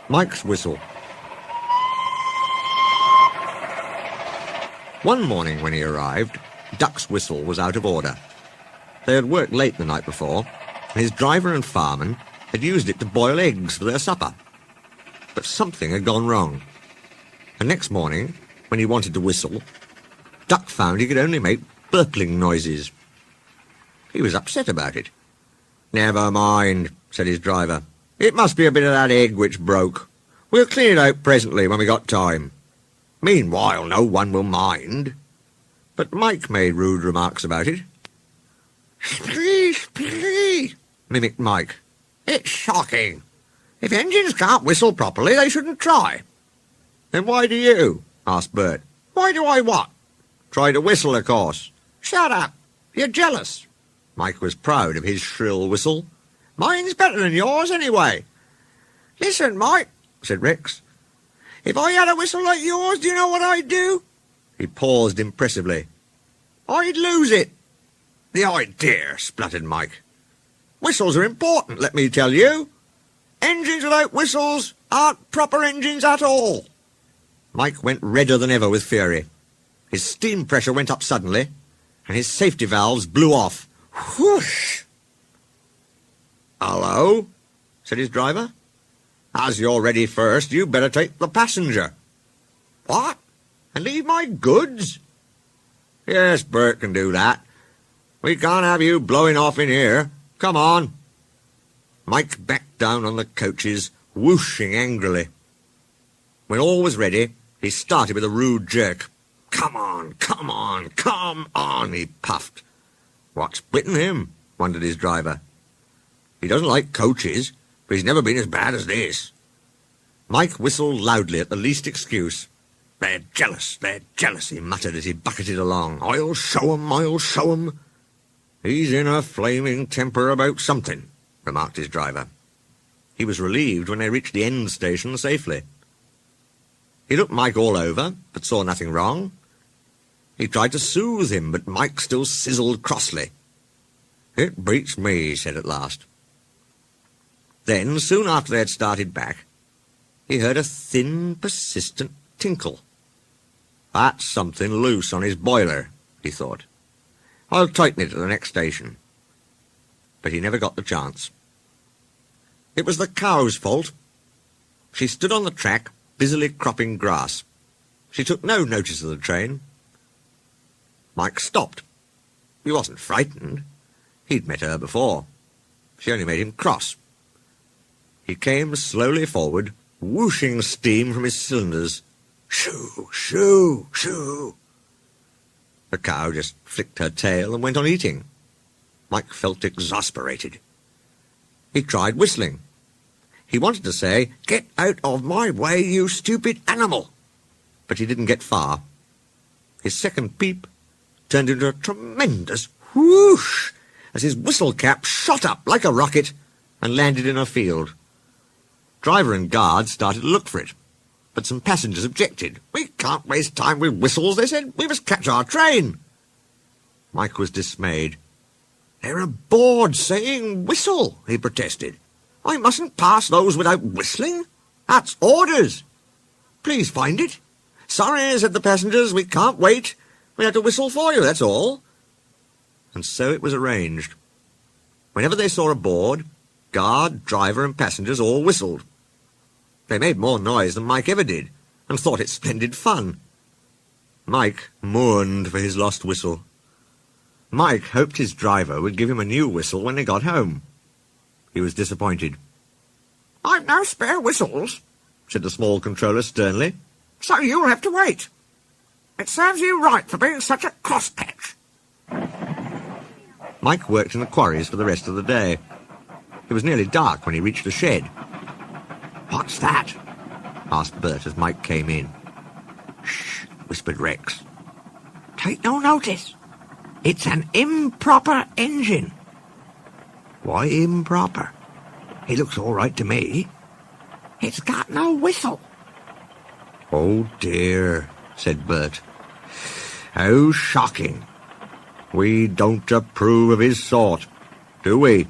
Mike's whistle. One morning when he arrived, Duck's whistle was out of order. They had worked late the night before, and his driver and fireman had used it to boil eggs for their supper. But something had gone wrong. And next morning, when he wanted to whistle, Duck found he could only make burpling noises. He was upset about it. "Never mind," said his driver. "It must be a bit of that egg which broke. We'll clean it out presently when we got time. Meanwhile, no one will mind." But Mike made rude remarks about it. "Splee," mimicked Mike. "It's shocking. If engines can't whistle properly, they shouldn't try." "Then why do you?" asked Bert. "Why do I what?" "Try to whistle, of course." "Shut up. You're jealous." Mike was proud of his shrill whistle. "Mine's better than yours, anyway." "Listen, Mike," said Rex. "If I had a whistle like yours, do you know what I'd do?" He paused impressively. "I'd lose it." "The idea," spluttered Mike. "Whistles are important, let me tell you. Engines without whistles aren't proper engines at all." Mike went redder than ever with fury. His steam pressure went up suddenly, and his safety valves blew off. Whoosh! "Hello," said his driver. "As you're ready first, you'd better take the passenger." "What? And leave my goods?" "Yes, Bert can do that. We can't have you blowing off in here. Come on." Mike backed down on the coaches, whooshing angrily. When all was ready, he started with a rude jerk. "Come on, come on, come on," he puffed. "What's bitten him?" wondered his driver. "He doesn't like coaches, but he's never been as bad as this." Mike whistled loudly at the least excuse. They're jealous, he muttered as he bucketed along. I'll show 'em. "He's in a flaming temper about something," remarked his driver. He was relieved when they reached the end station safely. He looked Mike all over, but saw nothing wrong. He tried to soothe him, but Mike still sizzled crossly. "It beats me," he said at last. Then, soon after they had started back, he heard a thin, persistent tinkle. "That's something loose on his boiler," he thought. "I'll tighten it at the next station." But he never got the chance. It was the cow's fault. She stood on the track, busily cropping grass. She took no notice of the train. Mike stopped. He wasn't frightened. He'd met her before. She only made him cross. He came slowly forward, whooshing steam from his cylinders. Shoo, shoo, shoo. The cow just flicked her tail and went on eating. Mike felt exasperated. He tried whistling. He wanted to say, "Get out of my way, you stupid animal!" But he didn't get far. His second peep turned into a tremendous whoosh as his whistle cap shot up like a rocket and landed in a field. Driver and guard started to look for it, but some passengers objected. "We can't waste time with whistles," they said. "We must catch our train." Mike was dismayed. "There are boards saying whistle," he protested. "I mustn't pass those without whistling. That's orders." "Please find it." "Sorry," said the passengers, "we can't wait. We have to whistle for you, that's all." And so it was arranged. Whenever they saw a board, guard, driver, and passengers all whistled. They made more noise than Mike ever did, and thought it splendid fun. Mike mourned for his lost whistle. Mike hoped his driver would give him a new whistle when they got home. He was disappointed. "I've no spare whistles," said the small controller sternly, "so you'll have to wait. It serves you right for being such a crosspatch." Mike worked in the quarries for the rest of the day. It was nearly dark when he reached the shed. "What's that?" asked Bert as Mike came in. "Shh," whispered Rex. "Take no notice. It's an improper engine." "Why improper? It looks all right to me." "It's got no whistle." "Oh dear," said Bert. "How shocking. We don't approve of his sort, do we?"